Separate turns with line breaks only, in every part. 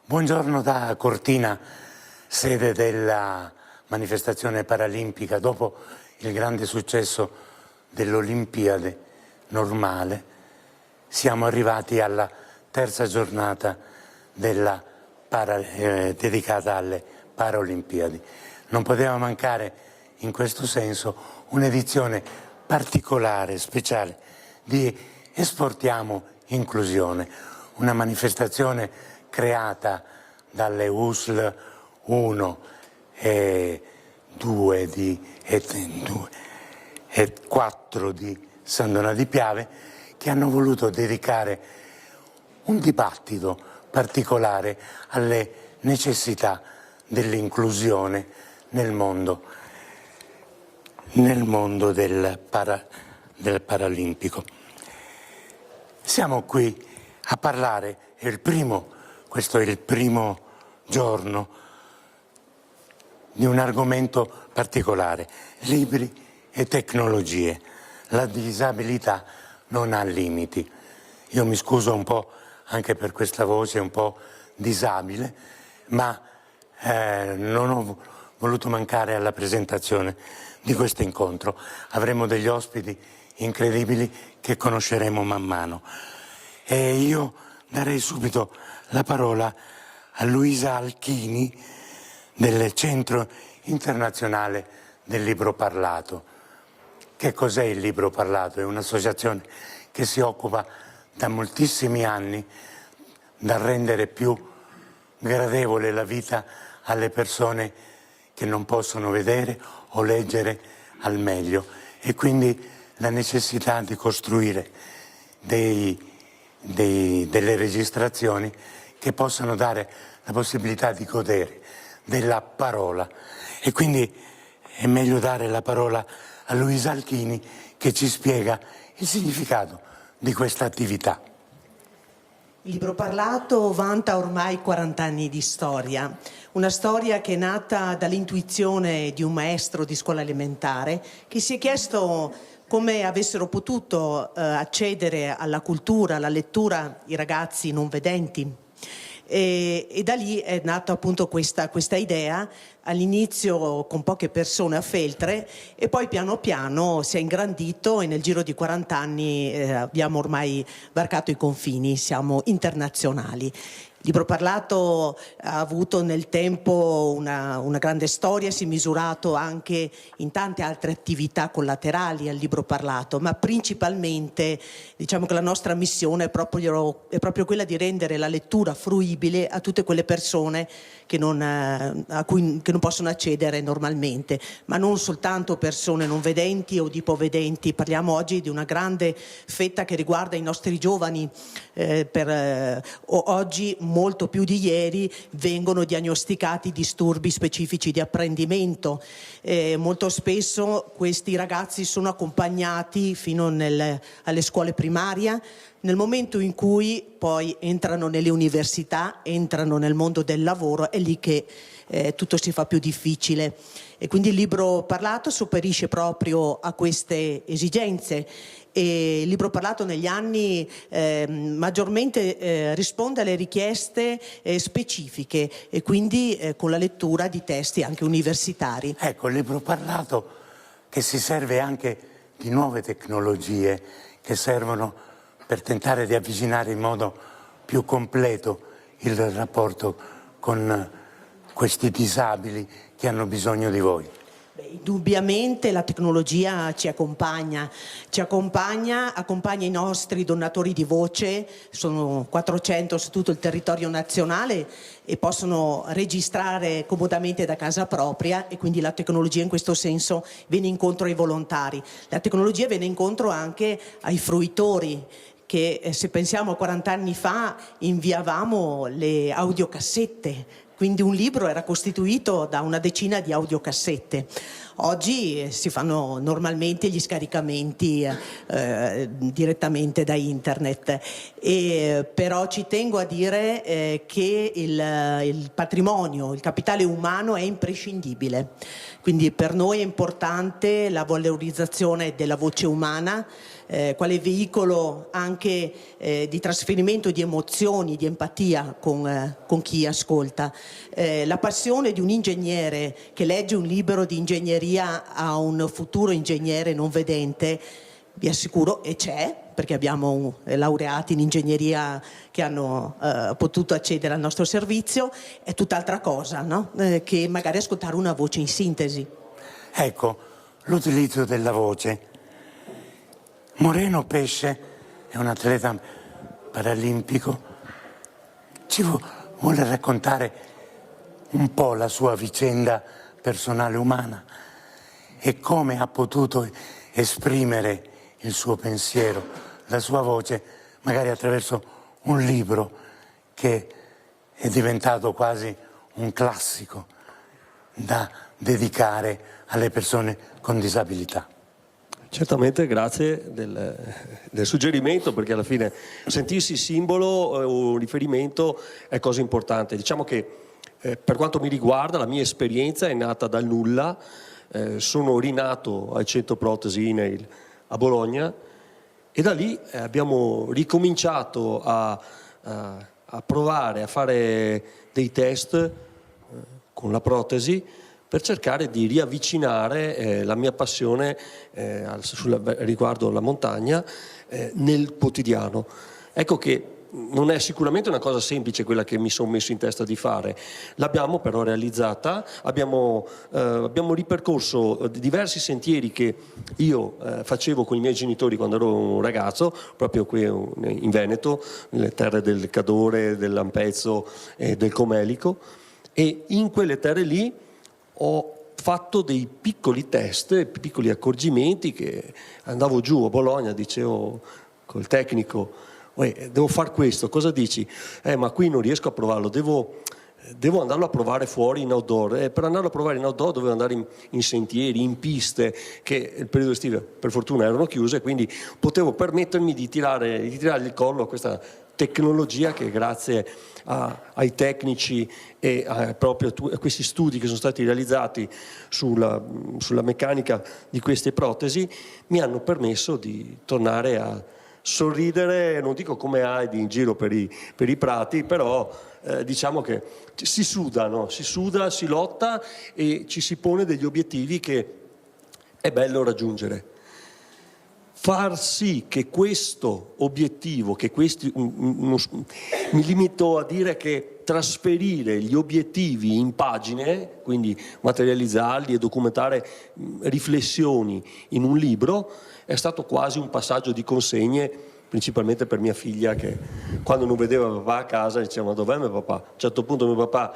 Buongiorno da Cortina, sede della manifestazione paralimpica. Dopo il grande successo dell'Olimpiade normale, siamo arrivati alla terza giornata dedicata alle Paralimpiadi. Non poteva mancare in questo senso un'edizione particolare, speciale, di Esportiamo Inclusione, una manifestazione creata dalle USL 1 e 2 e 4 di San Donà di Piave, che hanno voluto dedicare un dibattito particolare alle necessità dell'inclusione nel mondo del paralimpico. Siamo qui a parlare, questo è il primo giorno di un argomento particolare: libri e tecnologie. La disabilità non ha limiti. Io mi scuso un po' anche per questa voce un po' disabile, ma non ho voluto mancare alla presentazione di questo incontro. Avremo degli ospiti incredibili che conosceremo man mano. E io darei subito la parola a Luisa Alchini del Centro Internazionale del Libro Parlato. Che cos'è il Libro Parlato? È un'associazione che si occupa da moltissimi anni dal rendere più gradevole la vita alle persone che non possono vedere o leggere al meglio, e quindi la necessità di costruire delle registrazioni che possano dare la possibilità di godere della parola. E quindi è meglio dare la parola a Luisa Alchini, che ci spiega il significato di questa attività.
Il Libro Parlato vanta ormai 40 anni di storia, una storia che è nata dall'intuizione di un maestro di scuola elementare che si è chiesto come avessero potuto accedere alla cultura, alla lettura i ragazzi non vedenti. E da lì è nata appunto questa idea, all'inizio con poche persone a Feltre, e poi piano piano si è ingrandito, e nel giro di 40 anni abbiamo ormai varcato i confini, siamo internazionali. Il Libro Parlato ha avuto nel tempo una grande storia, si è misurato anche in tante altre attività collaterali al Libro Parlato, ma principalmente diciamo che la nostra missione è proprio quella di rendere la lettura fruibile a tutte quelle persone che non possono accedere normalmente, ma non soltanto persone non vedenti o di ipovedenti. Parliamo oggi di una grande fetta che riguarda i nostri giovani. Oggi molto più di ieri vengono diagnosticati disturbi specifici di apprendimento. Molto spesso questi ragazzi sono accompagnati fino alle scuole primarie. Nel momento in cui poi entrano nelle università, entrano nel mondo del lavoro, è lì che tutto si fa più difficile. E quindi il Libro Parlato sopperisce proprio a queste esigenze. E il Libro Parlato negli anni maggiormente risponde alle richieste specifiche, e quindi con la lettura di testi anche universitari.
Ecco, il Libro Parlato che si serve anche di nuove tecnologie che servono per tentare di avvicinare in modo più completo il rapporto con questi disabili che hanno bisogno di voi.
Indubbiamente la tecnologia ci accompagna i nostri donatori di voce, sono 400 su tutto il territorio nazionale e possono registrare comodamente da casa propria, e quindi la tecnologia in questo senso viene incontro ai volontari. La tecnologia viene incontro anche ai fruitori, che se pensiamo a 40 anni fa inviavamo le audiocassette quindi un libro era costituito da una decina di audiocassette. Oggi si fanno normalmente gli scaricamenti direttamente da internet, però ci tengo a dire che il patrimonio, il capitale umano è imprescindibile. Quindi per noi è importante la valorizzazione della voce umana, quale veicolo anche di trasferimento di emozioni, di empatia con chi ascolta. La passione di un ingegnere che legge un libro di ingegneria a un futuro ingegnere non vedente, vi assicuro, e c'è, perché abbiamo laureati in ingegneria che hanno potuto accedere al nostro servizio, è tutt'altra cosa, no? Che magari ascoltare una voce in sintesi.
Ecco, l'utilizzo della voce. Moreno Pesce è un atleta paralimpico. Ci vuole raccontare un po' la sua vicenda personale umana e come ha potuto esprimere il suo pensiero, la sua voce, magari attraverso un libro che è diventato quasi un classico da dedicare alle persone con disabilità.
Certamente, grazie del suggerimento, perché alla fine sentirsi simbolo o riferimento è cosa importante. Diciamo che per quanto mi riguarda la mia esperienza è nata dal nulla. Sono rinato al centro protesi INAIL a Bologna e da lì abbiamo ricominciato a provare a fare dei test con la protesi per cercare di riavvicinare la mia passione riguardo la montagna nel quotidiano. Ecco che non è sicuramente una cosa semplice quella che mi sono messo in testa di fare, l'abbiamo però realizzata, abbiamo ripercorso diversi sentieri che io facevo con i miei genitori quando ero un ragazzo, proprio qui in Veneto, nelle terre del Cadore, dell'Ampezzo e del Comelico, e in quelle terre lì ho fatto dei piccoli test, piccoli accorgimenti che andavo giù a Bologna, dicevo col tecnico: devo fare questo, cosa dici? Ma qui non riesco a provarlo, devo andarlo a provare fuori in outdoor. Per andarlo a provare in outdoor dovevo andare in sentieri, in piste, che il periodo estivo per fortuna erano chiuse, quindi potevo permettermi di tirare il collo a questa tecnologia che grazie ai tecnici e proprio a questi studi che sono stati realizzati sulla meccanica di queste protesi mi hanno permesso di tornare a sorridere, non dico come Heidi in giro per i prati, però diciamo che si suda, no? Si lotta e ci si pone degli obiettivi che è bello raggiungere. Far sì che questo obiettivo, mi limito a dire che trasferire gli obiettivi in pagine, quindi materializzarli e documentare riflessioni in un libro, è stato quasi un passaggio di consegne, principalmente per mia figlia, che quando non vedeva papà a casa diceva: ma dov'è mio papà? A un certo punto mio papà,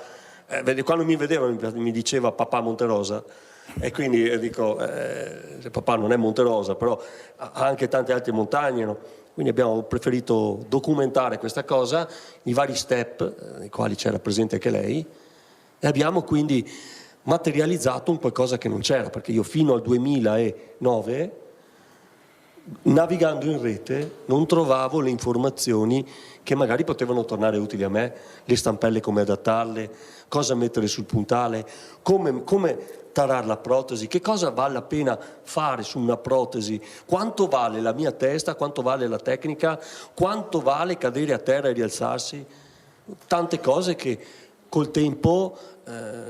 quando mi vedeva mi diceva papà Monterosa, e quindi dico papà non è Monterosa, però ha anche tante altre montagne, no? Quindi abbiamo preferito documentare questa cosa, i vari step nei quali c'era presente anche lei, e abbiamo quindi materializzato un qualcosa che non c'era, perché io fino al 2009 navigando in rete non trovavo le informazioni che magari potevano tornare utili a me, le stampelle come adattarle, cosa mettere sul puntale, come tarare la protesi, che cosa vale la pena fare su una protesi, quanto vale la mia testa, quanto vale la tecnica, quanto vale cadere a terra e rialzarsi, tante cose che col tempo,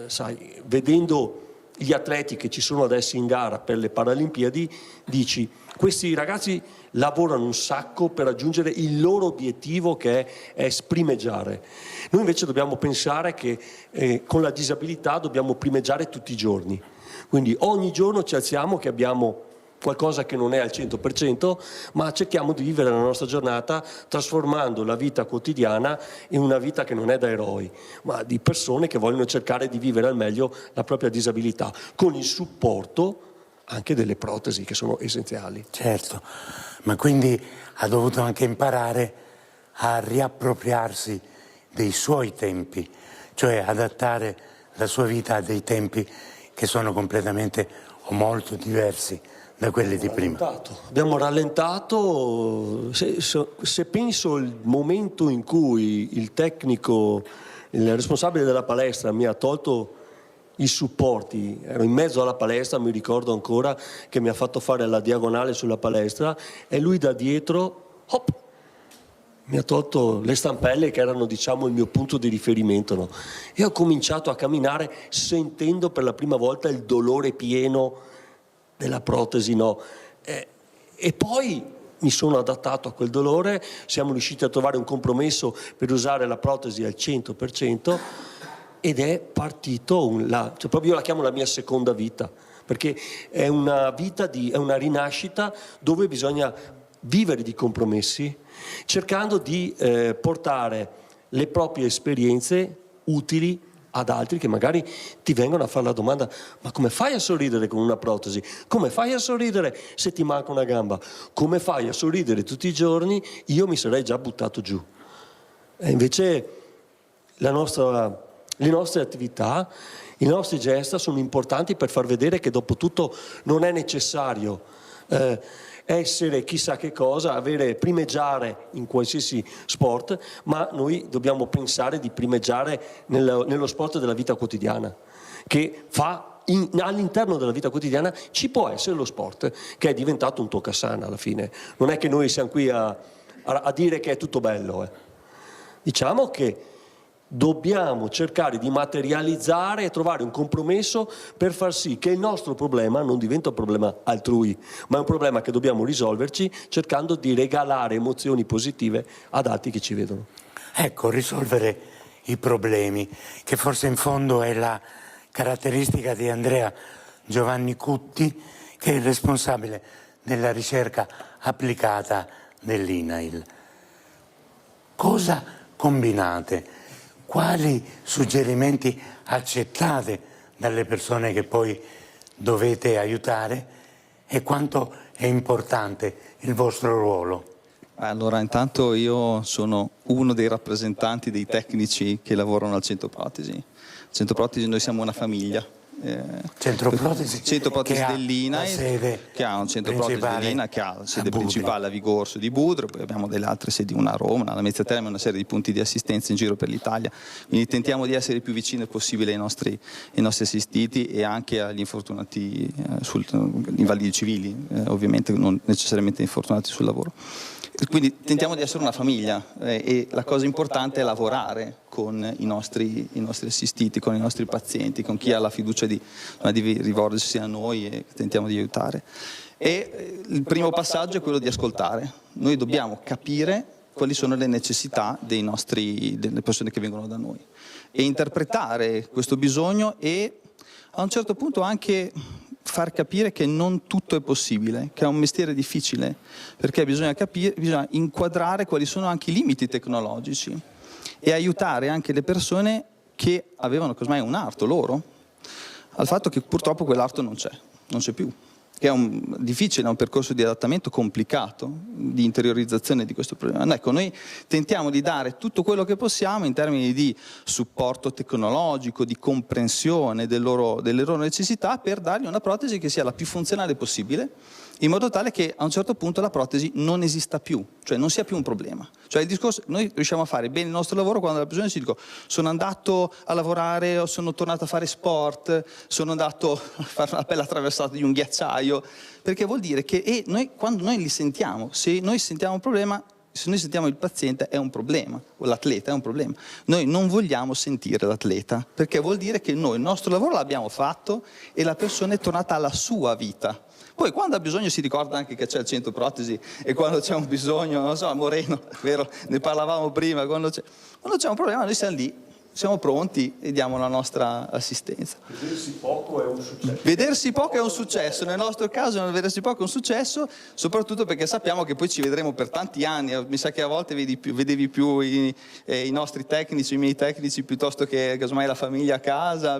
sai, vedendo gli atleti che ci sono adesso in gara per le Paralimpiadi, dici: questi ragazzi lavorano un sacco per raggiungere il loro obiettivo, che è primeggiare. Noi invece dobbiamo pensare che con la disabilità dobbiamo primeggiare tutti i giorni, quindi ogni giorno ci alziamo che abbiamo qualcosa che non è al 100%, ma cerchiamo di vivere la nostra giornata trasformando la vita quotidiana in una vita che non è da eroi, ma di persone che vogliono cercare di vivere al meglio la propria disabilità, con il supporto anche delle protesi che sono essenziali.
Certo, ma quindi ha dovuto anche imparare a riappropriarsi dei suoi tempi, cioè adattare la sua vita a dei tempi che sono completamente o molto diversi da quelli di prima.
Abbiamo rallentato, se penso al momento in cui il tecnico, il responsabile della palestra mi ha tolto i supporti, ero in mezzo alla palestra, mi ricordo ancora che mi ha fatto fare la diagonale sulla palestra e lui da dietro, hop, mi ha tolto le stampelle che erano, diciamo, il mio punto di riferimento, no? E ho cominciato a camminare sentendo per la prima volta il dolore pieno della protesi, no? E poi mi sono adattato a quel dolore, siamo riusciti a trovare un compromesso per usare la protesi al 100% ed è partito, cioè proprio io la chiamo la mia seconda vita, perché è una vita è una rinascita dove bisogna vivere di compromessi, cercando di portare le proprie esperienze utili ad altri che magari ti vengono a fare la domanda: ma come fai a sorridere con una protesi? Come fai a sorridere se ti manca una gamba? Come fai a sorridere tutti i giorni? Io mi sarei già buttato giù. E invece le nostre attività, i nostri gesti sono importanti per far vedere che dopo tutto non è necessario essere chissà che cosa, primeggiare in qualsiasi sport, ma noi dobbiamo pensare di primeggiare nello sport della vita quotidiana, che all'interno della vita quotidiana ci può essere lo sport che è diventato un toccasana alla fine. Non è che noi siamo qui a dire che è tutto bello. Diciamo che dobbiamo cercare di materializzare e trovare un compromesso per far sì che il nostro problema non diventi un problema altrui, ma è un problema che dobbiamo risolverci cercando di regalare emozioni positive ad altri che ci vedono.
Ecco, risolvere i problemi, che forse in fondo è la caratteristica di Andrea Giovanni Cutti, che è il responsabile della ricerca applicata dell'INAIL. Cosa combinate? Quali suggerimenti accettate dalle persone che poi dovete aiutare e quanto è importante il vostro ruolo?
Allora, intanto io sono uno dei rappresentanti dei tecnici che lavorano al Centro Protesi. Al Centro Protesi noi siamo una famiglia.
Centro Protesi
dell'INAIL, che ha un centro protesi dell'INAIL, che ha la sede principale a Vigorso di Budrio, poi abbiamo delle altre sedi, una a Roma, una alla Mezzia Terme, una serie di punti di assistenza in giro per l'Italia. Quindi tentiamo di essere il più vicino possibile ai nostri assistiti e anche agli infortunati, invalidi civili, ovviamente non necessariamente infortunati sul lavoro. Quindi tentiamo di essere una famiglia e la cosa importante è lavorare con i nostri assistiti, con i nostri pazienti, con chi ha la fiducia di rivolgersi a noi e tentiamo di aiutare. E il primo passaggio è quello di ascoltare. Noi dobbiamo capire quali sono le necessità delle persone che vengono da noi e interpretare questo bisogno e a un certo punto anche far capire che non tutto è possibile, che è un mestiere difficile, perché bisogna inquadrare quali sono anche i limiti tecnologici e aiutare anche le persone che avevano casomai un arto loro, al fatto che purtroppo quell'arto non c'è più, che è difficile, è un percorso di adattamento complicato, di interiorizzazione di questo problema. Ecco, noi tentiamo di dare tutto quello che possiamo in termini di supporto tecnologico, di comprensione delle loro necessità per dargli una protesi che sia la più funzionale possibile, in modo tale che a un certo punto la protesi non esista più, cioè non sia più un problema. Cioè il discorso, noi riusciamo a fare bene il nostro lavoro quando la persona ci dice: sono andato a lavorare o sono tornato a fare sport, sono andato a fare una bella attraversata di un ghiacciaio, perché vuol dire che quando noi li sentiamo, se noi sentiamo un problema, se noi sentiamo il paziente è un problema, o l'atleta è un problema. Noi non vogliamo sentire l'atleta, perché vuol dire che noi il nostro lavoro l'abbiamo fatto e la persona è tornata alla sua vita. Poi quando ha bisogno si ricorda anche che c'è il centro protesi e quando c'è un bisogno, non so, a Moreno, vero? Ne parlavamo prima, quando c'è un problema noi siamo lì, siamo pronti e diamo la nostra assistenza.
Vedersi poco è un successo.
Vedersi poco è un successo, nel nostro caso vedersi poco è un successo, soprattutto perché sappiamo che poi ci vedremo per tanti anni. Mi sa che a volte vedevi più i nostri tecnici, i miei tecnici, piuttosto che casomai la famiglia a casa,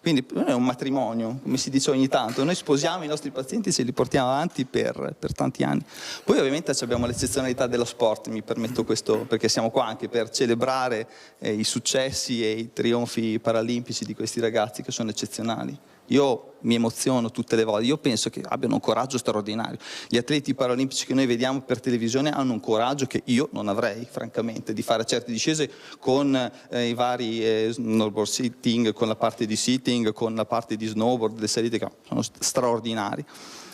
quindi è un matrimonio, come si dice ogni tanto. Noi sposiamo i nostri pazienti e ce li portiamo avanti per tanti anni. Poi ovviamente abbiamo l'eccezionalità dello sport, mi permetto questo, perché siamo qua anche per celebrare i successi successi e i trionfi paralimpici di questi ragazzi che sono eccezionali. Io mi emoziono tutte le volte, io penso che abbiano un coraggio straordinario. Gli atleti paralimpici che noi vediamo per televisione hanno un coraggio che io non avrei, francamente, di fare certe discese con i vari snowboard sitting, con la parte di sitting, con la parte di snowboard, le salite che sono straordinari.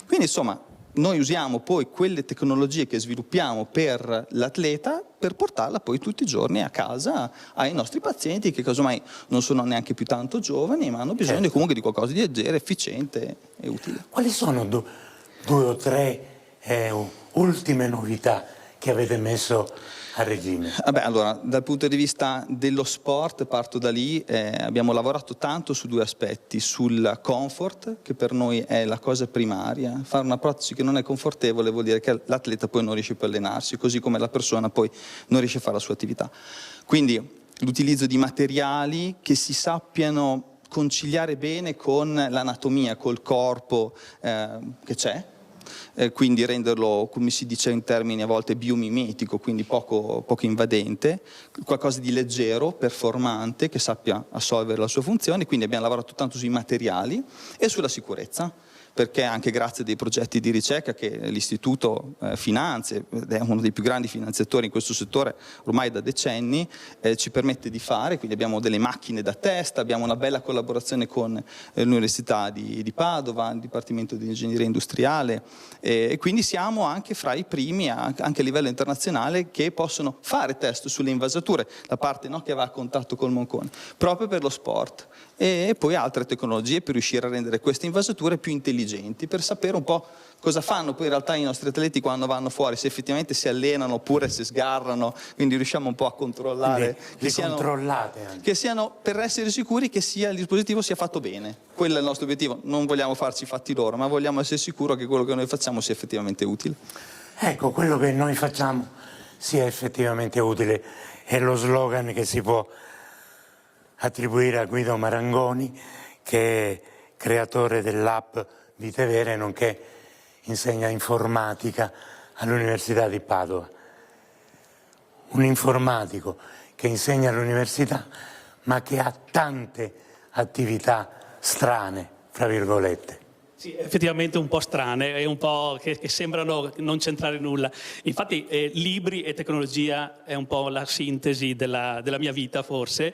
Quindi insomma, noi usiamo poi quelle tecnologie che sviluppiamo per l'atleta per portarla poi tutti i giorni a casa ai nostri pazienti che casomai non sono neanche più tanto giovani ma hanno bisogno comunque di qualcosa di leggero, efficiente e utile.
Quali sono due o tre ultime novità che avete messo a regime?
Vabbè, allora, dal punto di vista dello sport, parto da lì, abbiamo lavorato tanto su due aspetti, sul comfort, che per noi è la cosa primaria. Fare una protesi che non è confortevole vuol dire che l'atleta poi non riesce più a allenarsi, così come la persona poi non riesce a fare la sua attività. Quindi l'utilizzo di materiali che si sappiano conciliare bene con l'anatomia, col corpo che c'è, quindi renderlo, come si dice in termini a volte biomimetico, quindi poco invadente, qualcosa di leggero, performante, che sappia assolvere la sua funzione. Quindi abbiamo lavorato tanto sui materiali e sulla sicurezza, perché anche grazie a dei progetti di ricerca che l'Istituto finanzia, ed è uno dei più grandi finanziatori in questo settore ormai da decenni, ci permette di fare. Quindi abbiamo delle macchine da test, abbiamo una bella collaborazione con l'Università di Padova, il Dipartimento di Ingegneria Industriale, e quindi siamo anche fra i primi, anche a livello internazionale, che possono fare test sulle invasature, la parte che va a contatto col moncone, proprio per lo sport. E poi altre tecnologie per riuscire a rendere queste invasature più intelligenti, per sapere un po' cosa fanno poi in realtà i nostri atleti quando vanno fuori, se effettivamente si allenano oppure se sgarrano, quindi riusciamo un po' a controllare, che siano, per essere sicuri che il dispositivo sia fatto bene. Quello è il nostro obiettivo, non vogliamo farci i fatti loro, ma vogliamo essere sicuri che quello che noi facciamo sia effettivamente utile.
Ecco, quello che noi facciamo sia effettivamente utile è lo slogan che si può attribuire a Guido Marangoni, che è creatore dell'app Vitevere, nonché insegna informatica all'Università di Padova. Un informatico che insegna all'università, ma che ha tante attività strane, fra virgolette.
Sì, effettivamente un po' strane e un po' che sembrano non c'entrare nulla. Infatti libri e tecnologia è un po' la sintesi della mia vita, forse.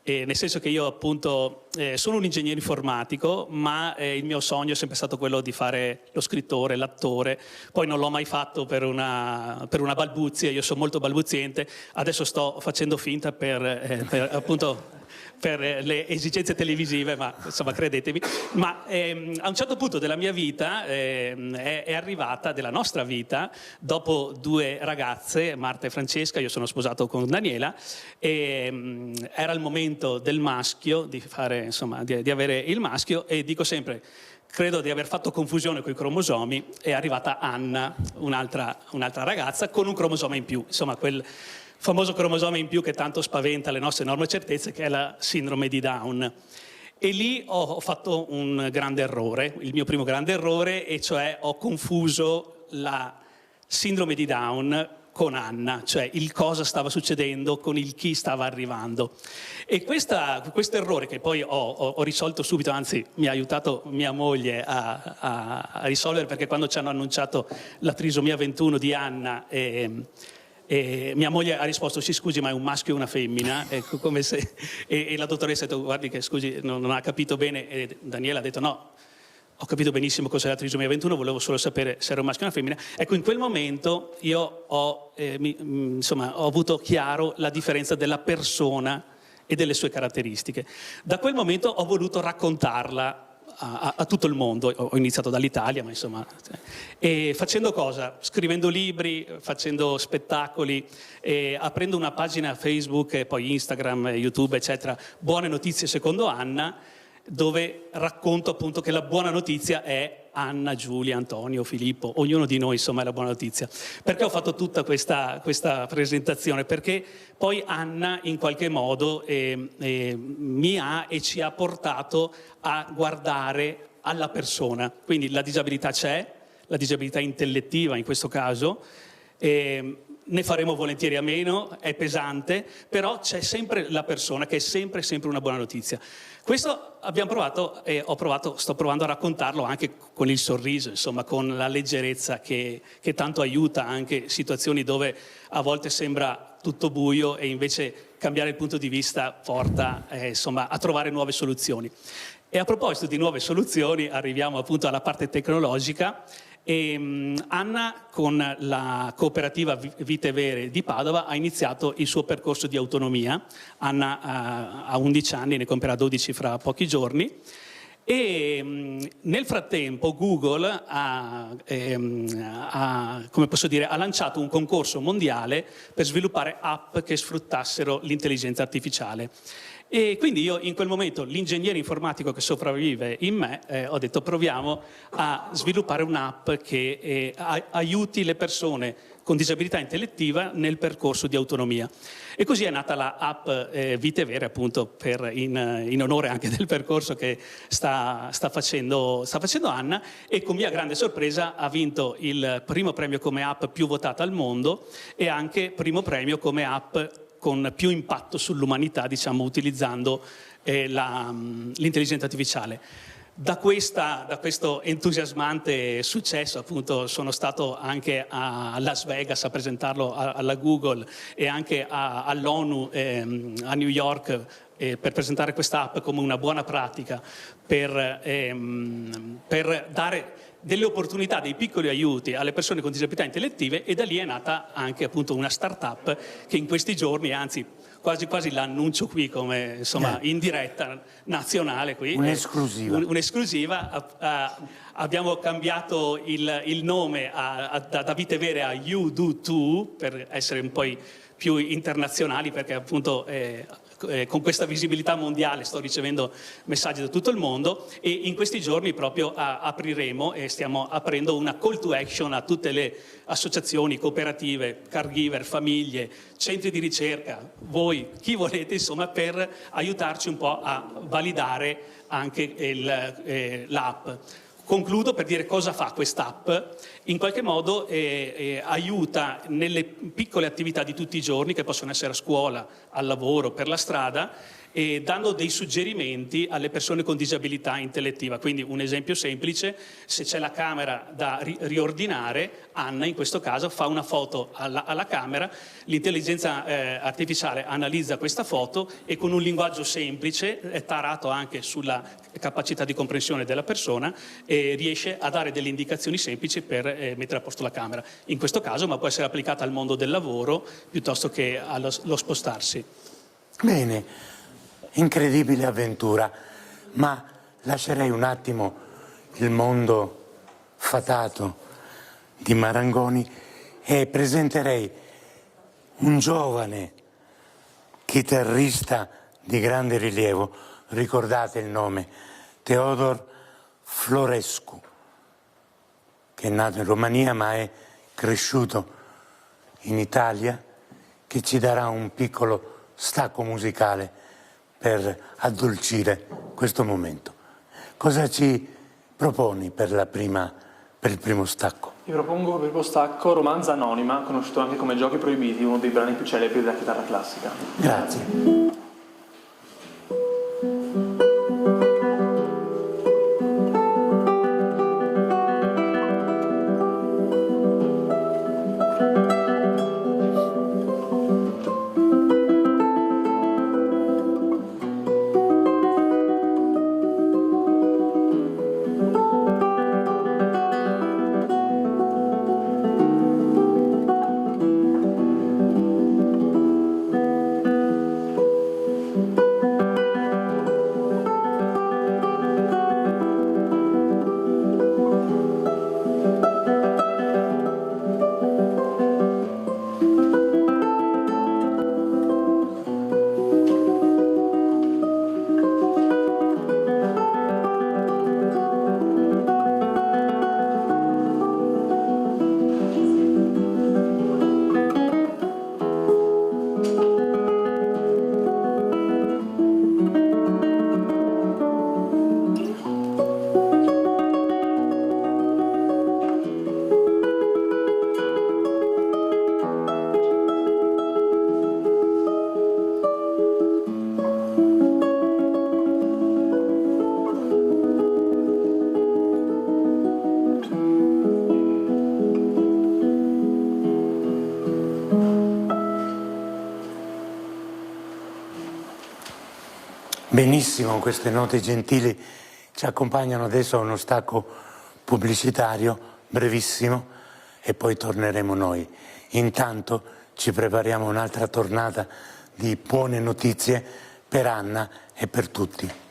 Nel senso che io appunto sono un ingegnere informatico, ma il mio sogno è sempre stato quello di fare lo scrittore, l'attore. Poi non l'ho mai fatto per una balbuzia, io sono molto balbuziente, adesso sto facendo finta per appunto per le esigenze televisive, ma insomma credetemi. Ma a un certo punto della mia vita è arrivata, della nostra vita, dopo due ragazze, Marta e Francesca, io sono sposato con Daniela, e era il momento del maschio, di fare, insomma, di avere il maschio, e dico sempre, credo di aver fatto confusione con i cromosomi, è arrivata Anna, un'altra ragazza, con un cromosoma in più, insomma quel famoso cromosoma in più che tanto spaventa le nostre enormi certezze, che è la sindrome di Down. E lì ho fatto un grande errore, il mio primo grande errore, e cioè ho confuso la sindrome di Down con Anna, cioè il cosa stava succedendo con il chi stava arrivando. E questo errore, che poi ho risolto subito, anzi mi ha aiutato mia moglie a risolvere, perché quando ci hanno annunciato la trisomia 21 di Anna, e mia moglie ha risposto, sì scusi, ma è un maschio e una femmina, come se, e la dottoressa ha detto, guardi che scusi, non ha capito bene, e Daniela ha detto no, ho capito benissimo cos'è la trisomia 21, volevo solo sapere se era un maschio o una femmina. Ecco, in quel momento io ho avuto chiaro la differenza della persona e delle sue caratteristiche. Da quel momento ho voluto raccontarla a tutto il mondo. Ho iniziato dall'Italia, ma insomma, e facendo cosa? Scrivendo libri, facendo spettacoli, aprendo una pagina Facebook e poi Instagram, YouTube, eccetera, Buone Notizie secondo Anna, dove racconto appunto che la buona notizia è Anna, Giulia, Antonio, Filippo, ognuno di noi insomma è la buona notizia. Perché ho fatto tutta questa presentazione? Perché poi Anna in qualche modo mi ha e ci ha portato a guardare alla persona. Quindi la disabilità c'è, la disabilità intellettiva in questo caso, ne faremo volentieri a meno, è pesante, però c'è sempre la persona, che è sempre una buona notizia. Questo abbiamo provato, e sto provando a raccontarlo anche con il sorriso, insomma, con la leggerezza che tanto aiuta anche situazioni dove a volte sembra tutto buio e invece cambiare il punto di vista porta insomma, a trovare nuove soluzioni. E a proposito di nuove soluzioni, arriviamo appunto alla parte tecnologica. E Anna, con la cooperativa Vite Vere di Padova, ha iniziato il suo percorso di autonomia. Anna ha 11 anni, ne compierà 12 fra pochi giorni. E nel frattempo Google come posso dire, ha lanciato un concorso mondiale per sviluppare app che sfruttassero l'intelligenza artificiale. E quindi io in quel momento, l'ingegnere informatico che sopravvive in me, ho detto proviamo a sviluppare un'app che aiuti le persone con disabilità intellettiva nel percorso di autonomia. E così è nata la app Vite Vere, appunto in onore anche del percorso che sta facendo Anna, e con mia grande sorpresa ha vinto il primo premio come app più votata al mondo e anche primo premio come app con più impatto sull'umanità, diciamo, utilizzando l'intelligenza artificiale. Da questo entusiasmante successo, appunto, sono stato anche a Las Vegas a presentarlo alla Google e anche all'ONU a New York per presentare questa app come una buona pratica per dare delle opportunità, dei piccoli aiuti alle persone con disabilità intellettive, e da lì è nata anche appunto una start-up che in questi giorni, anzi quasi quasi l'annuncio qui come insomma in diretta nazionale qui.
Un'esclusiva.
Un'esclusiva. Abbiamo cambiato il nome da Vite Vere a You Do Too per essere un po' più internazionali, perché appunto con questa visibilità mondiale sto ricevendo messaggi da tutto il mondo, e in questi giorni proprio apriremo e stiamo aprendo una call to action a tutte le associazioni, cooperative, caregiver, famiglie, centri di ricerca, voi, chi volete, insomma, per aiutarci un po' a validare anche l'app. Concludo per dire cosa fa quest'app. In qualche modo aiuta nelle piccole attività di tutti i giorni, che possono essere a scuola, al lavoro, per la strada, e dando dei suggerimenti alle persone con disabilità intellettiva. Quindi un esempio semplice: se c'è la camera da riordinare, Anna in questo caso fa una foto alla camera, l'intelligenza artificiale analizza questa foto e con un linguaggio semplice, tarato anche sulla capacità di comprensione della persona, riesce a dare delle indicazioni semplici per mettere a posto la camera. In questo caso, ma può essere applicata al mondo del lavoro piuttosto che allo spostarsi.
Bene. Incredibile avventura, ma lascerei un attimo il mondo fatato di Marangoni e presenterei un giovane chitarrista di grande rilievo, ricordate il nome, Teodor Florescu, che è nato in Romania ma è cresciuto in Italia, che ci darà un piccolo stacco musicale per addolcire questo momento. Cosa ci proponi per il primo stacco?
Vi propongo per il primo stacco Romanza Anonima, conosciuto anche come Giochi Proibiti, uno dei brani più celebri della chitarra classica.
Grazie. Benissimo, queste note gentili ci accompagnano adesso a uno stacco pubblicitario brevissimo e poi torneremo noi. Intanto ci prepariamo un'altra tornata di buone notizie per Anna e per tutti.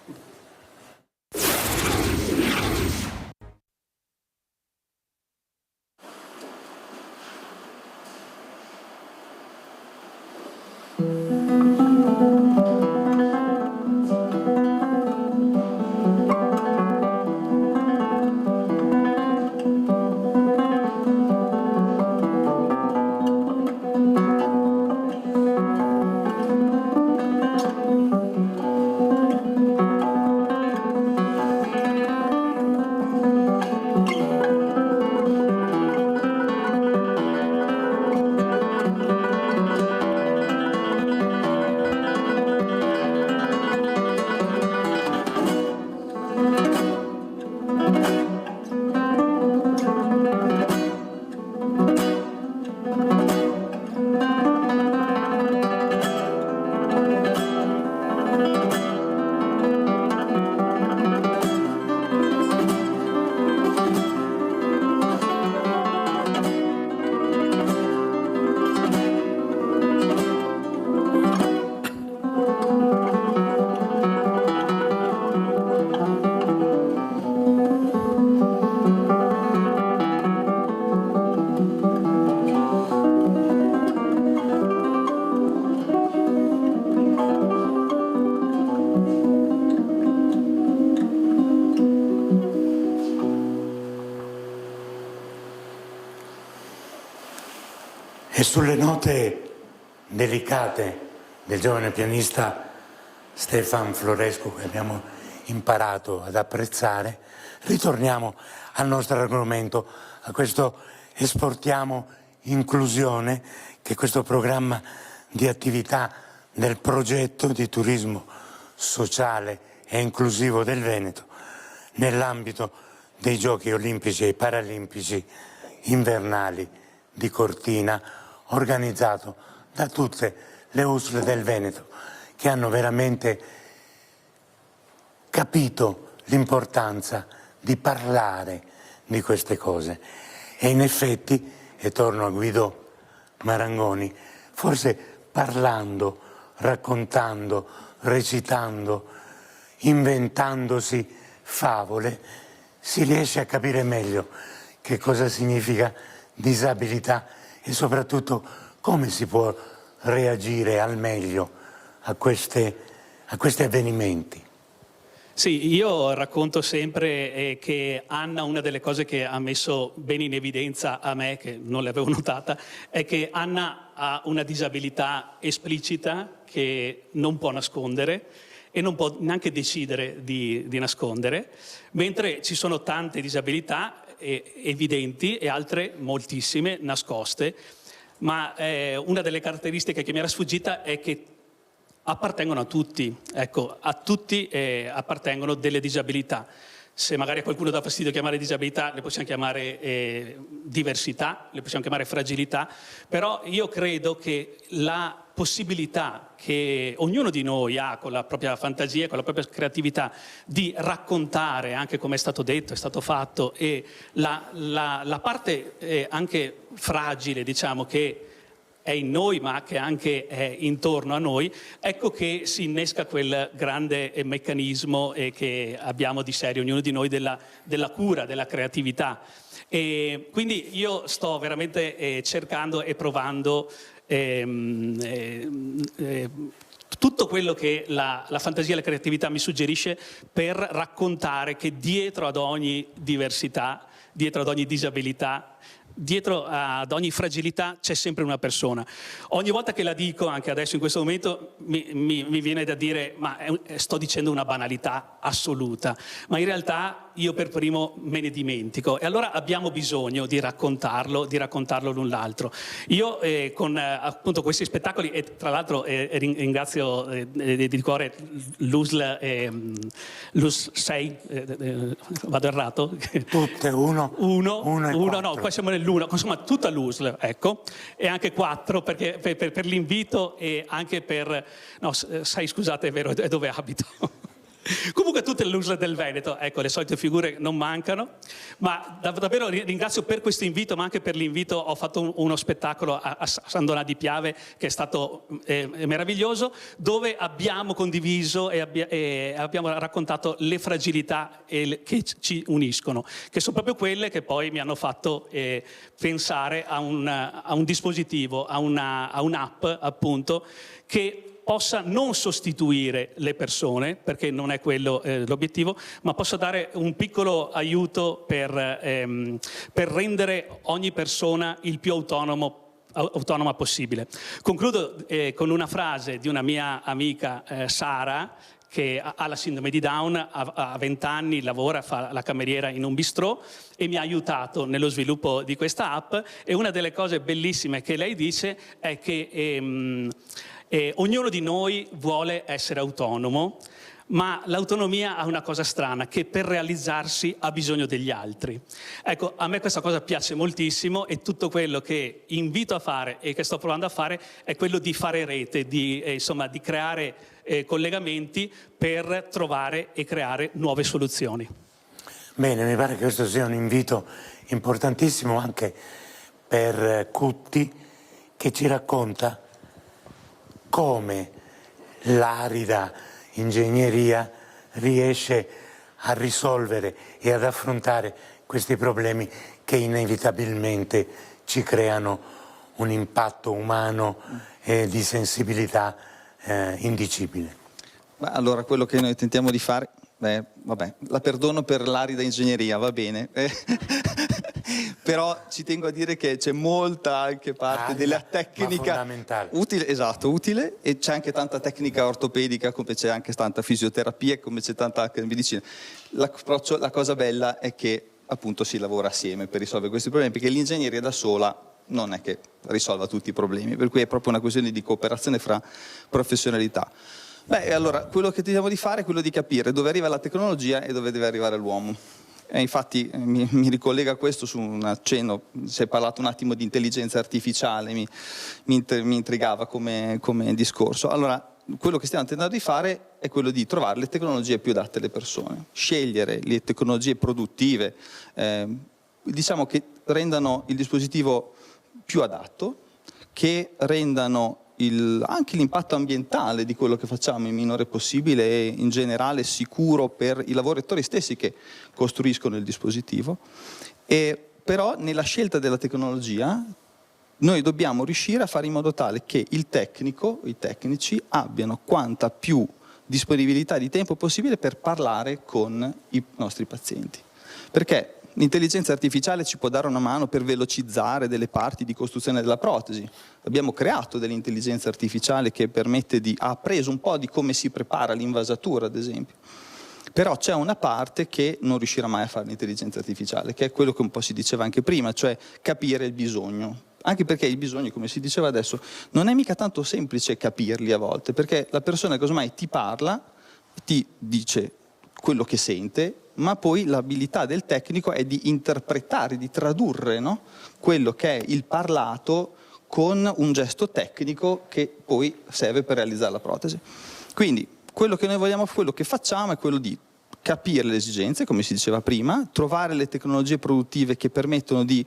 E sulle note delicate del giovane pianista Stefan Florescu, che abbiamo imparato ad apprezzare, ritorniamo al nostro argomento, a questo Esportiamo Inclusione, che è questo programma di attività del progetto di turismo sociale e inclusivo del Veneto nell'ambito dei Giochi Olimpici e Paralimpici invernali di Cortina, organizzato da tutte le USL del Veneto, che hanno veramente capito l'importanza di parlare di queste cose. E in effetti, e torno a Guido Marangoni, forse parlando, raccontando, recitando, inventandosi favole, si riesce a capire meglio che cosa significa disabilità e soprattutto come si può reagire al meglio a questi avvenimenti.
Sì, io racconto sempre che Anna, una delle cose che ha messo bene in evidenza a me, che non l'avevo notata, è che Anna ha una disabilità esplicita che non può nascondere e non può neanche decidere di nascondere, mentre ci sono tante disabilità evidenti e altre moltissime nascoste, ma una delle caratteristiche che mi era sfuggita è che appartengono a tutti, ecco, a tutti appartengono delle disabilità. Se magari a qualcuno dà fastidio chiamare disabilità, le possiamo chiamare diversità, le possiamo chiamare fragilità, però io credo che la possibilità che ognuno di noi ha con la propria fantasia, con la propria creatività, di raccontare anche come è stato detto, è stato fatto, e la parte anche fragile, diciamo, che è in noi ma che anche è intorno a noi, ecco che si innesca quel grande meccanismo che abbiamo di serio ognuno di noi della cura, della creatività. E quindi io sto veramente cercando e provando tutto quello che la fantasia e la creatività mi suggerisce per raccontare che dietro ad ogni diversità, dietro ad ogni disabilità, dietro ad ogni fragilità c'è sempre una persona. Ogni volta che la dico, anche adesso in questo momento, mi viene da dire ma sto dicendo una banalità assoluta, ma in realtà io per primo me ne dimentico, e allora abbiamo bisogno di raccontarlo l'un l'altro. Io con appunto questi spettacoli, e tra l'altro ringrazio di cuore l'USL 6, vado errato?
Tutte, uno e
No, qua siamo nell'1, insomma tutta l'USL, ecco, e anche 4 perché per l'invito e anche per, no, 6 scusate, è vero, è dove abito. Comunque tutte le l'USL del Veneto, ecco, le solite figure non mancano, ma davvero ringrazio per questo invito, ma anche per l'invito. Ho fatto uno spettacolo a San Donà di Piave che è stato meraviglioso, dove abbiamo condiviso e abbiamo raccontato le fragilità che ci uniscono, che sono proprio quelle che poi mi hanno fatto pensare a un dispositivo, a un'app appunto, che possa non sostituire le persone, perché non è quello l'obiettivo, ma possa dare un piccolo aiuto per rendere ogni persona il più autonoma possibile. Concludo con una frase di una mia amica Sara, che ha la sindrome di Down, ha 20 anni, lavora, fa la cameriera in un bistrò e mi ha aiutato nello sviluppo di questa app. E una delle cose bellissime che lei dice è che ognuno di noi vuole essere autonomo, ma l'autonomia ha una cosa strana, che per realizzarsi ha bisogno degli altri. Ecco, a me questa cosa piace moltissimo, e tutto quello che invito a fare e che sto provando a fare è quello di fare rete, di creare collegamenti per trovare e creare nuove soluzioni.
Bene, mi pare che questo sia un invito importantissimo anche per Cutti, che ci racconta come l'arida ingegneria riesce a risolvere e ad affrontare questi problemi che inevitabilmente ci creano un impatto umano e di sensibilità indicibile.
Allora, quello che noi tentiamo di fare, vabbè, la perdono per l'arida ingegneria, va bene. Però ci tengo a dire che c'è molta anche parte della tecnica utile, utile, e c'è anche tanta tecnica ortopedica, come c'è anche tanta fisioterapia, come c'è tanta anche medicina. L'approccio, la cosa bella è che appunto si lavora assieme per risolvere questi problemi, perché l'ingegneria da sola non è che risolva tutti i problemi, per cui è proprio una questione di cooperazione fra professionalità. Allora, quello che tentiamo di fare è quello di capire dove arriva la tecnologia e dove deve arrivare l'uomo. Infatti mi ricollega a questo su un accenno, si è parlato un attimo di intelligenza artificiale, mi intrigava come discorso. Allora, quello che stiamo tentando di fare è quello di trovare le tecnologie più adatte alle persone, scegliere le tecnologie produttive, diciamo che rendano il dispositivo più adatto, che rendano anche l'impatto ambientale di quello che facciamo il minore possibile e in generale sicuro per i lavoratori stessi che costruiscono il dispositivo. Però nella scelta della tecnologia noi dobbiamo riuscire a fare in modo tale che il tecnico, i tecnici abbiano quanta più disponibilità di tempo possibile per parlare con i nostri pazienti. Perché l'intelligenza artificiale ci può dare una mano per velocizzare delle parti di costruzione della protesi. Abbiamo creato dell'intelligenza artificiale che ha appreso un po' di come si prepara l'invasatura, ad esempio. Però c'è una parte che non riuscirà mai a fare l'intelligenza artificiale, che è quello che un po' si diceva anche prima, cioè capire il bisogno. Anche perché il bisogno, come si diceva adesso, non è mica tanto semplice capirli a volte, perché la persona casomai ti parla, ti dice quello che sente, ma poi l'abilità del tecnico è di interpretare, di tradurre, no? Quello che è il parlato con un gesto tecnico che poi serve per realizzare la protesi. Quindi quello che noi vogliamo, quello che facciamo è quello di capire le esigenze, come si diceva prima, trovare le tecnologie produttive che permettono di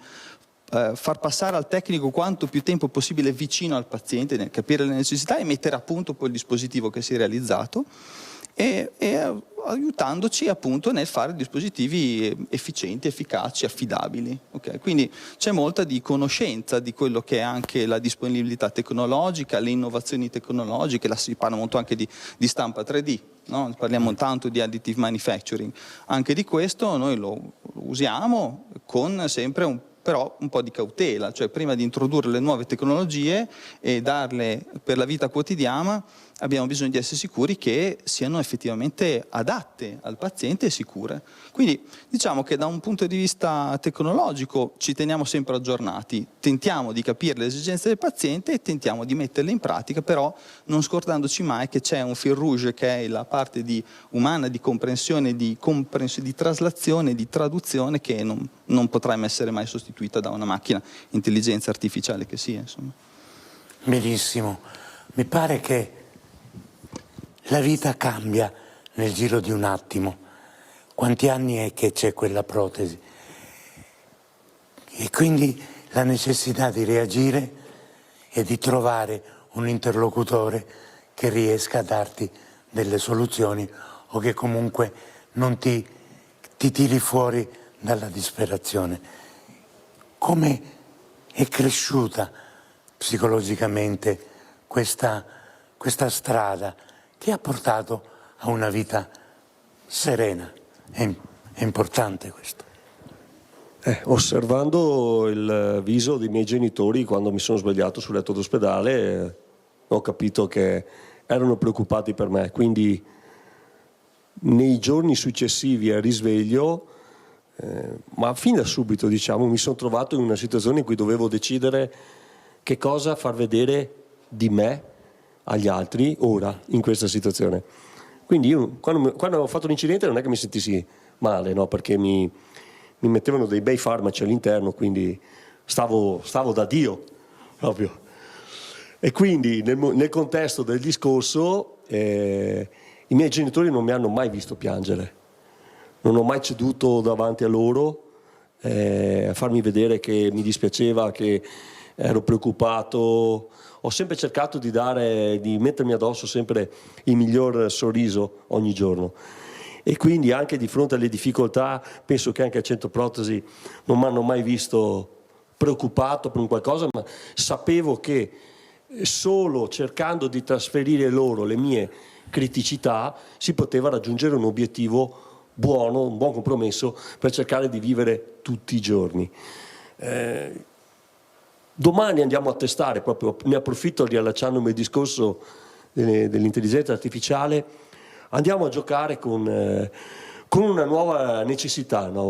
far passare al tecnico quanto più tempo possibile vicino al paziente, nel capire le necessità e mettere a punto poi il dispositivo che si è realizzato, e aiutandoci appunto nel fare dispositivi efficienti, efficaci, affidabili. Okay? Quindi c'è molta di conoscenza di quello che è anche la disponibilità tecnologica, le innovazioni tecnologiche, si parla molto anche di stampa 3D, no? Parliamo tanto di additive manufacturing, anche di questo noi lo usiamo con sempre però un po' di cautela, cioè prima di introdurre le nuove tecnologie e darle per la vita quotidiana abbiamo bisogno di essere sicuri che siano effettivamente adatte al paziente e sicure. Quindi diciamo che da un punto di vista tecnologico ci teniamo sempre aggiornati, tentiamo di capire le esigenze del paziente e tentiamo di metterle in pratica, però non scordandoci mai che c'è un fil rouge che è la parte umana di comprensione, di traslazione, di traduzione, che non potrà essere mai sostituita da una macchina, intelligenza artificiale che sia, insomma.
Benissimo, mi pare che la vita cambia nel giro di un attimo. Quanti anni è che c'è quella protesi? E quindi la necessità di reagire e di trovare un interlocutore che riesca a darti delle soluzioni o che comunque non ti tiri fuori dalla disperazione. Come è cresciuta psicologicamente questa strada che ha portato a una vita serena? È importante questo.
Osservando il viso dei miei genitori quando mi sono svegliato sul letto d'ospedale, ho capito che erano preoccupati per me, quindi nei giorni successivi al risveglio, ma fin da subito, diciamo, mi sono trovato in una situazione in cui dovevo decidere che cosa far vedere di me agli altri ora, in questa situazione. Quindi io, quando ho fatto l'incidente, non è che mi sentissi male, no? Perché mi mettevano dei bei farmaci all'interno, quindi stavo da Dio, proprio. E quindi nel contesto del discorso, i miei genitori non mi hanno mai visto piangere. Non ho mai ceduto davanti a loro a farmi vedere che mi dispiaceva, che ero preoccupato. Ho sempre cercato di mettermi addosso sempre il miglior sorriso ogni giorno. E quindi anche di fronte alle difficoltà, penso che anche a Centro Protesi non mi hanno mai visto preoccupato per un qualcosa, ma sapevo che solo cercando di trasferire loro le mie criticità si poteva raggiungere un obiettivo buono, un buon compromesso per cercare di vivere tutti i giorni. Domani andiamo a testare, proprio ne approfitto riallacciandomi al discorso dell'intelligenza artificiale, andiamo a giocare con una nuova necessità, no?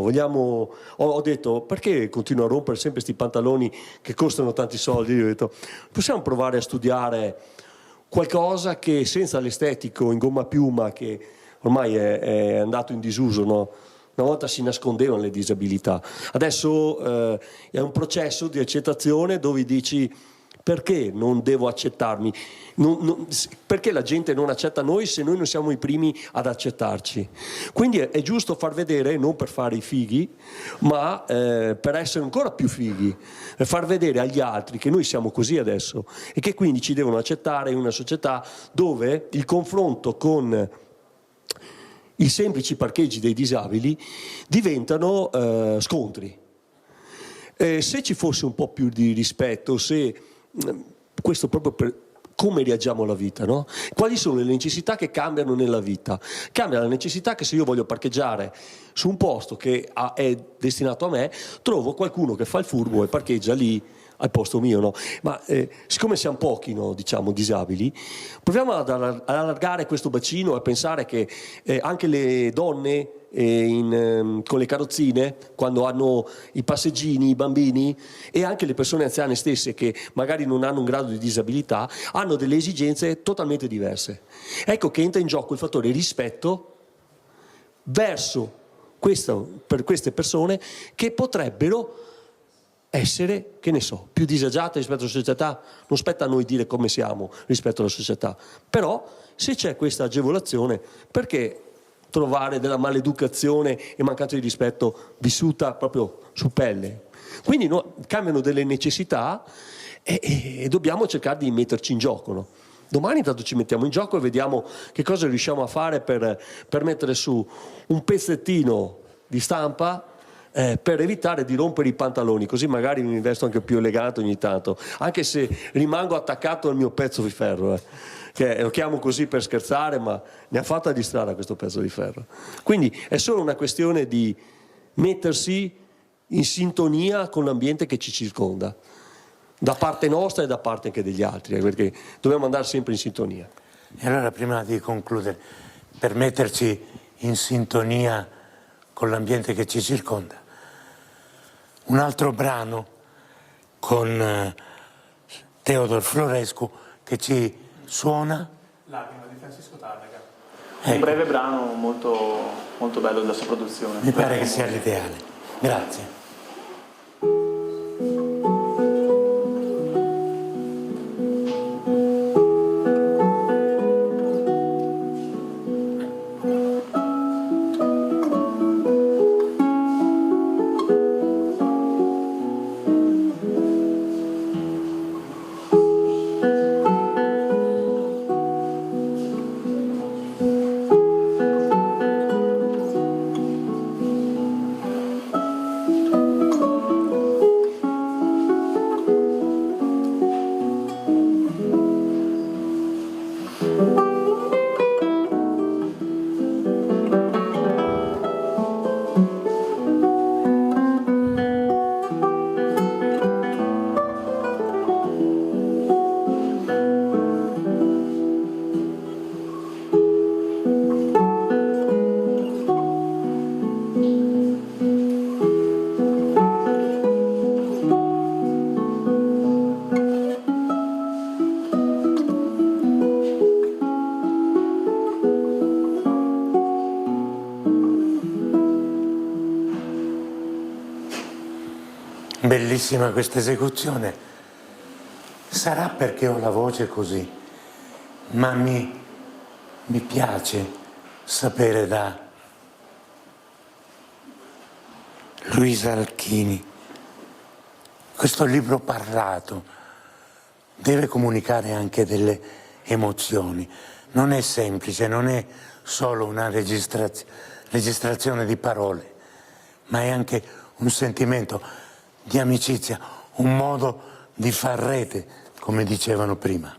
Ho detto, perché continuo a rompere sempre questi pantaloni che costano tanti soldi? Io ho detto, possiamo provare a studiare qualcosa che senza l'estetico in gomma a piuma, che ormai è andato in disuso, no? Una volta si nascondevano le disabilità, adesso è un processo di accettazione dove dici: perché non devo accettarmi? Perché la gente non accetta noi se noi non siamo i primi ad accettarci? Quindi è giusto far vedere, non per fare i fighi, ma per essere ancora più fighi, per far vedere agli altri che noi siamo così adesso e che quindi ci devono accettare in una società dove il confronto con i semplici parcheggi dei disabili diventano scontri. Se ci fosse un po' più di rispetto, se questo proprio per come reagiamo alla vita, no? Quali sono le necessità che cambiano nella vita? Cambia la necessità che se io voglio parcheggiare su un posto che è destinato a me, trovo qualcuno che fa il furbo e parcheggia lì al posto mio, no? Ma siccome siamo pochi, no, diciamo, disabili, proviamo ad allargare questo bacino e a pensare che anche le donne con le carrozzine, quando hanno i passeggini, i bambini, e anche le persone anziane stesse che magari non hanno un grado di disabilità, hanno delle esigenze totalmente diverse. Ecco che entra in gioco il fattore rispetto verso per queste persone che potrebbero essere, che ne so, più disagiate rispetto alla società. Non spetta a noi dire come siamo rispetto alla società, però se c'è questa agevolazione, perché trovare della maleducazione e mancanza di rispetto vissuta proprio su pelle? Quindi cambiano delle necessità e dobbiamo cercare di metterci in gioco, no? Domani intanto ci mettiamo in gioco e vediamo che cosa riusciamo a fare per mettere su un pezzettino di stampa per evitare di rompere i pantaloni, così magari mi vesto anche più elegante ogni tanto, anche se rimango attaccato al mio pezzo di ferro, che lo chiamo così per scherzare, ma ne ha fatta di strada questo pezzo di ferro. Quindi è solo una questione di mettersi in sintonia con l'ambiente che ci circonda, da parte nostra e da parte anche degli altri, perché dobbiamo andare sempre in sintonia.
E allora, prima di concludere, per metterci in sintonia con l'ambiente che ci circonda, un altro brano con Teodor Florescu che ci suona
Lacrima di Francisco Tarrega.
Ecco.
Un breve brano molto, molto bello della sua produzione.
Mi pare che sia l'ideale. Grazie. Bellissima questa esecuzione. Sarà perché ho la voce così, ma mi piace sapere da Luisa Alchini. Questo libro parlato deve comunicare anche delle emozioni. Non è semplice, non è solo una registrazione di parole, ma è anche un sentimento di amicizia, un modo di far rete, come dicevano prima.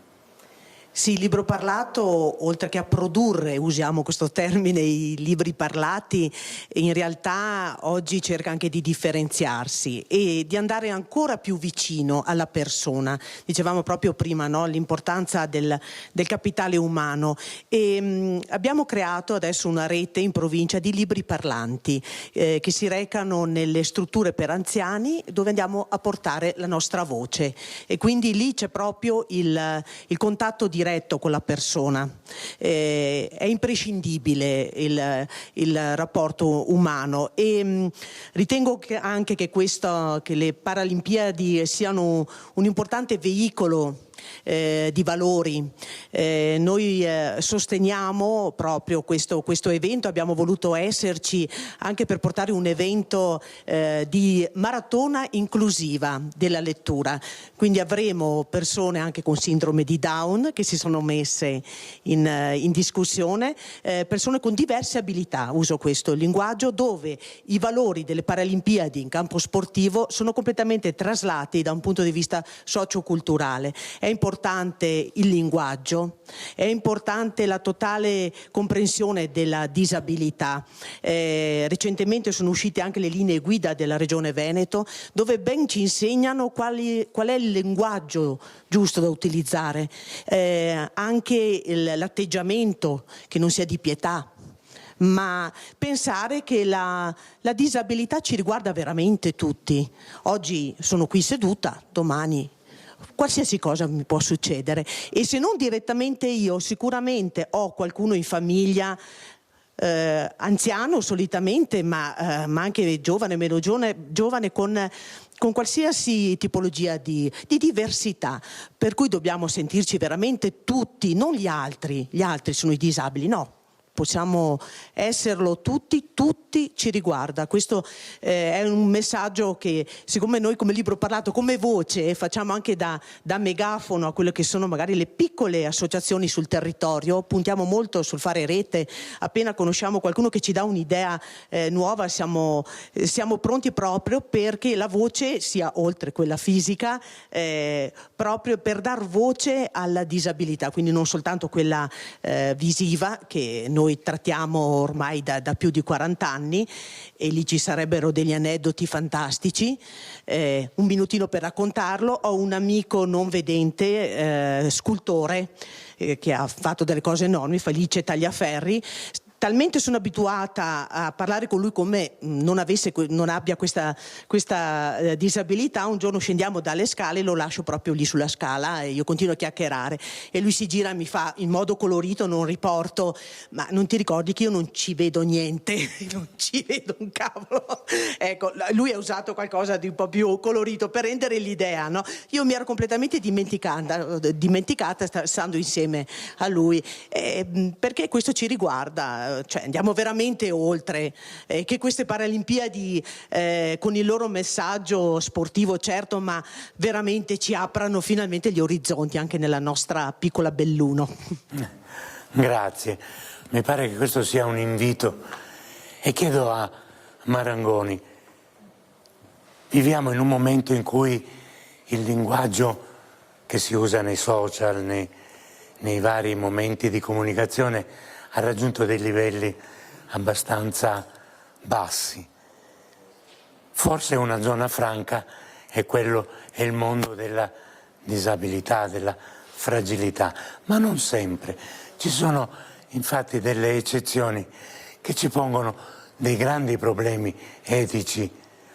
Sì, il libro parlato, oltre che a produrre, usiamo questo termine, i libri parlati, in realtà oggi cerca anche di differenziarsi e di andare ancora più vicino alla persona. Dicevamo proprio prima, no? L'importanza del capitale umano, e abbiamo creato adesso una rete in provincia di libri parlanti che si recano nelle strutture per anziani, dove andiamo a portare la nostra voce, e quindi lì c'è proprio il contatto diretto con la persona. È imprescindibile il rapporto umano, e ritengo anche che le Paralimpiadi siano un importante veicolo di valori. Noi sosteniamo proprio questo evento, abbiamo voluto esserci anche per portare un evento di maratona inclusiva della lettura, quindi avremo persone anche con sindrome di Down che si sono messe in discussione, persone con diverse abilità, uso questo linguaggio, dove i valori delle Paralimpiadi in campo sportivo sono completamente traslati da un punto di vista socioculturale. È importante il linguaggio, è importante la totale comprensione della disabilità. Recentemente sono uscite anche le linee guida della Regione Veneto, dove ben ci insegnano qual è il linguaggio giusto da utilizzare, anche l'atteggiamento che non sia di pietà, ma pensare che la disabilità ci riguarda veramente tutti. Oggi sono qui seduta, domani qualsiasi cosa mi può succedere, e se non direttamente io, sicuramente ho qualcuno in famiglia, anziano solitamente, ma anche giovane, meno giovane, con qualsiasi tipologia di diversità, per cui dobbiamo sentirci veramente tutti, non gli altri sono i disabili, no. Possiamo esserlo tutti ci riguarda. Questo è un messaggio che, siccome noi come libro parlato, come voce, facciamo anche da megafono a quelle che sono magari le piccole associazioni sul territorio, puntiamo molto sul fare rete. Appena conosciamo qualcuno che ci dà un'idea nuova, siamo pronti proprio perché la voce sia oltre quella fisica, proprio per dar voce alla disabilità, quindi non soltanto quella visiva che noi noi trattiamo ormai da più di 40 anni, e lì ci sarebbero degli aneddoti fantastici. Un minutino per raccontarlo: ho un amico non vedente, scultore, che ha fatto delle cose enormi, Felice Tagliaferri. Talmente sono abituata a parlare con lui come non abbia questa disabilità. Un giorno scendiamo dalle scale, lo lascio proprio lì sulla scala e io continuo a chiacchierare, e lui si gira e mi fa in modo colorito, non riporto: ma non ti ricordi che io non ci vedo niente? Non ci vedo un cavolo. Ecco, lui ha usato qualcosa di un po' più colorito per rendere l'idea, no? Io mi ero completamente dimenticata stando insieme a lui, perché questo ci riguarda. Cioè, andiamo veramente oltre, che queste Paralimpiadi, con il loro messaggio sportivo, certo, ma veramente ci aprano finalmente gli orizzonti anche nella nostra piccola Belluno.
Grazie, mi pare che questo sia un invito, e chiedo a Marangoni: viviamo in un momento in cui il linguaggio che si usa nei social, nei vari momenti di comunicazione, ha raggiunto dei livelli abbastanza bassi. Forse una zona franca è il mondo della disabilità, della fragilità, ma non sempre. Ci sono infatti delle eccezioni che ci pongono dei grandi problemi etici,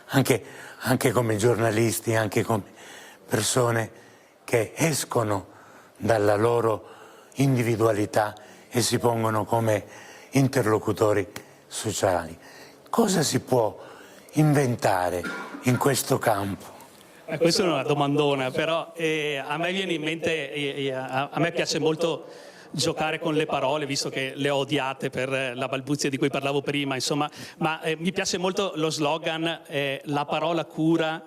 anche come giornalisti, anche come persone che escono dalla loro individualità e si pongono come interlocutori sociali. Cosa si può inventare in questo campo?
Questa è una domandona, però a me viene in mente, a me piace molto giocare con le parole, visto che le ho odiate per la balbuzia di cui parlavo prima, insomma, ma mi piace molto lo slogan la parola cura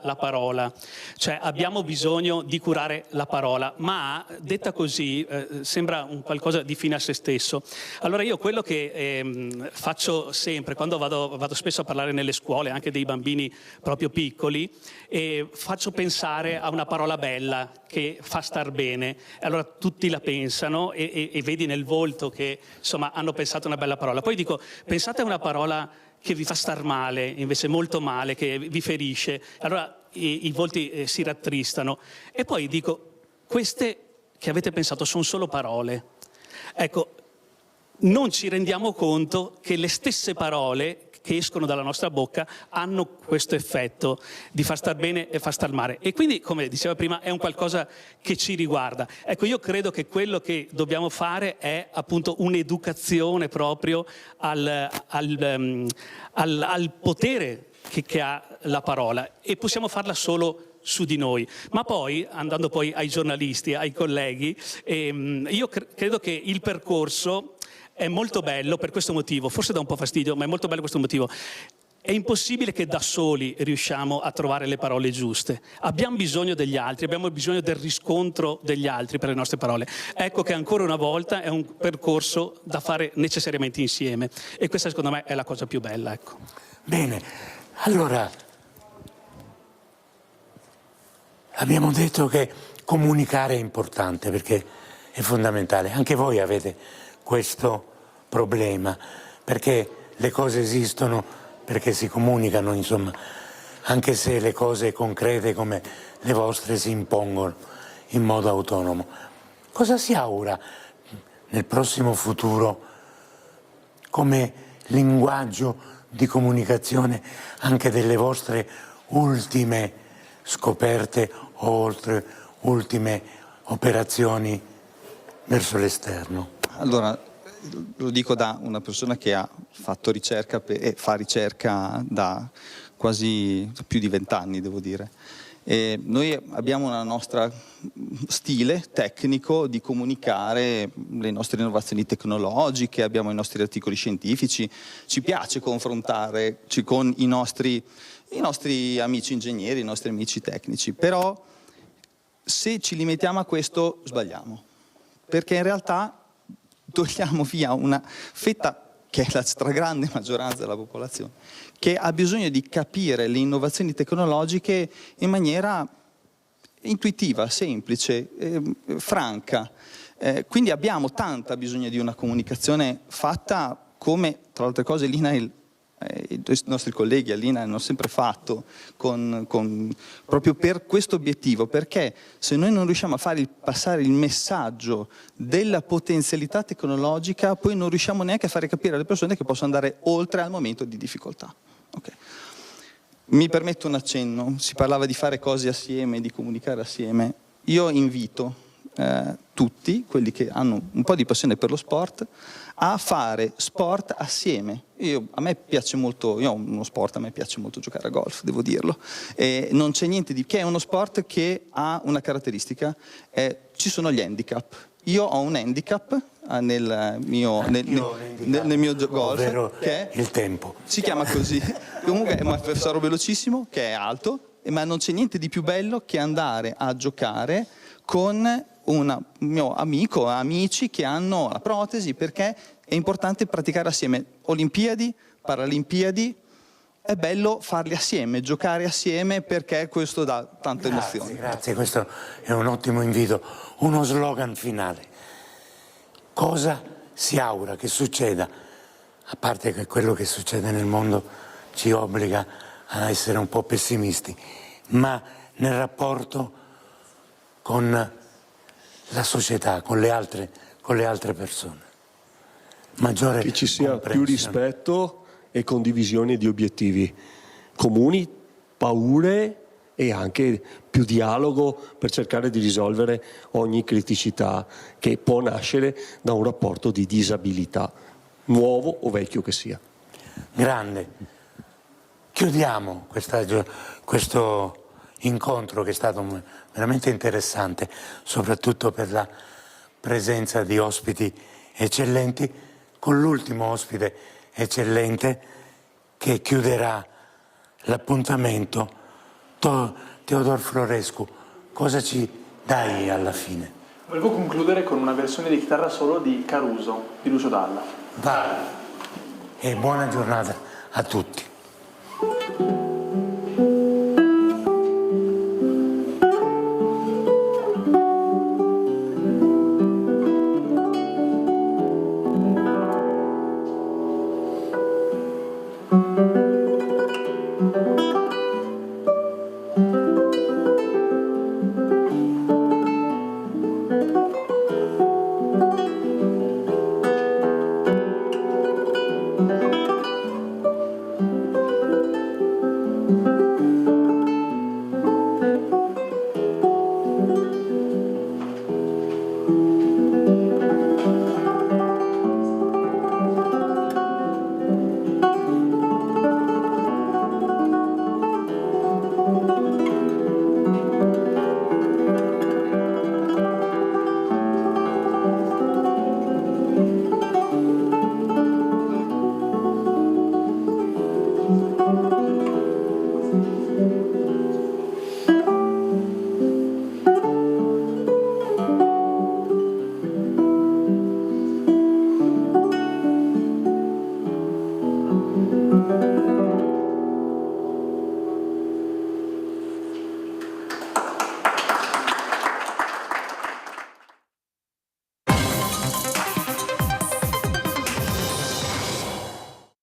la parola, cioè abbiamo bisogno di curare la parola, ma detta così sembra un qualcosa di fine a se stesso. Allora io quello che faccio sempre, quando vado spesso a parlare nelle scuole, anche dei bambini proprio piccoli, faccio pensare a una parola bella che fa star bene. Allora tutti la pensano e vedi nel volto che insomma hanno pensato a una bella parola. Poi dico: pensate a una parola che vi fa star male, invece molto male, che vi ferisce. Allora i volti si rattristano. E poi dico: queste che avete pensato sono solo parole. Ecco, non ci rendiamo conto che le stesse parole che escono dalla nostra bocca hanno questo effetto di far star bene e far star male. E quindi, come diceva prima, è un qualcosa che ci riguarda. Ecco, io credo che quello che dobbiamo fare è appunto un'educazione proprio al potere che ha la parola, e possiamo farla solo su di noi. Ma poi, andando poi ai giornalisti, ai colleghi, io credo che il percorso è molto bello per questo motivo, forse dà un po' fastidio, ma è molto bello questo motivo. È impossibile che da soli riusciamo a trovare le parole giuste. Abbiamo bisogno degli altri, abbiamo bisogno del riscontro degli altri per le nostre parole. Ecco che ancora una volta è un percorso da fare necessariamente insieme, e questa secondo me è la cosa più bella. Ecco.
Bene, allora abbiamo detto che comunicare è importante, perché è fondamentale. Anche voi avete questo problema, perché le cose esistono perché si comunicano, insomma, anche se le cose concrete come le vostre si impongono in modo autonomo. Cosa si augura nel prossimo futuro come linguaggio di comunicazione anche delle vostre ultime scoperte o ultime operazioni verso l'esterno?
Allora, lo dico da una persona che ha fatto ricerca e fa ricerca da quasi più di 20 anni, devo dire. E noi abbiamo una nostra stile tecnico di comunicare le nostre innovazioni tecnologiche, abbiamo i nostri articoli scientifici, ci piace confrontare con i nostri amici ingegneri, i nostri amici tecnici, però se ci limitiamo a questo sbagliamo, perché in realtà togliamo via una fetta che è la stragrande maggioranza della popolazione, che ha bisogno di capire le innovazioni tecnologiche in maniera intuitiva, semplice, franca. Quindi abbiamo tanta bisogno di una comunicazione fatta come, tra le altre cose, l'INAIL, i nostri colleghi all'INAIL hanno sempre fatto proprio per questo obiettivo, perché se noi non riusciamo a fare passare il messaggio della potenzialità tecnologica, poi non riusciamo neanche a fare capire alle persone che possono andare oltre al momento di difficoltà. Okay. Mi permetto un accenno, si parlava di fare cose assieme, di comunicare assieme. Io invito tutti, quelli che hanno un po' di passione per lo sport, a fare sport assieme. A me piace molto, io ho uno sport, a me piace molto giocare a golf, devo dirlo. Non c'è niente di che, è uno sport che ha una caratteristica, ci sono gli handicap. Io ho un handicap nel mio golf, che
il tempo.
Si chiama così. Comunque sarò velocissimo, che è alto, ma non c'è niente di più bello che andare a giocare con un mio amico, amici che hanno la protesi, perché è importante praticare assieme. Olimpiadi, Paralimpiadi, è bello farli assieme, giocare assieme, perché questo dà tante emozioni.
Grazie, questo è un ottimo invito. Uno slogan finale. Cosa si augura che succeda, a parte che quello che succede nel mondo ci obbliga a essere un po' pessimisti, ma nel rapporto con la società, con le altre persone. Maggiore
che ci sia più
comprensione.
rispetto e condivisione di obiettivi comuni, paure e anche più dialogo per cercare di risolvere ogni criticità che può nascere da un rapporto di disabilità, nuovo o vecchio che sia.
Grande. Chiudiamo questo incontro che è stato veramente interessante, soprattutto per la presenza di ospiti eccellenti, con l'ultimo ospite eccellente che chiuderà l'appuntamento. Teodor Florescu, cosa ci dai alla fine?
Volevo concludere con una versione di chitarra solo di Caruso, di Lucio Dalla.
Vai. E buona giornata a tutti.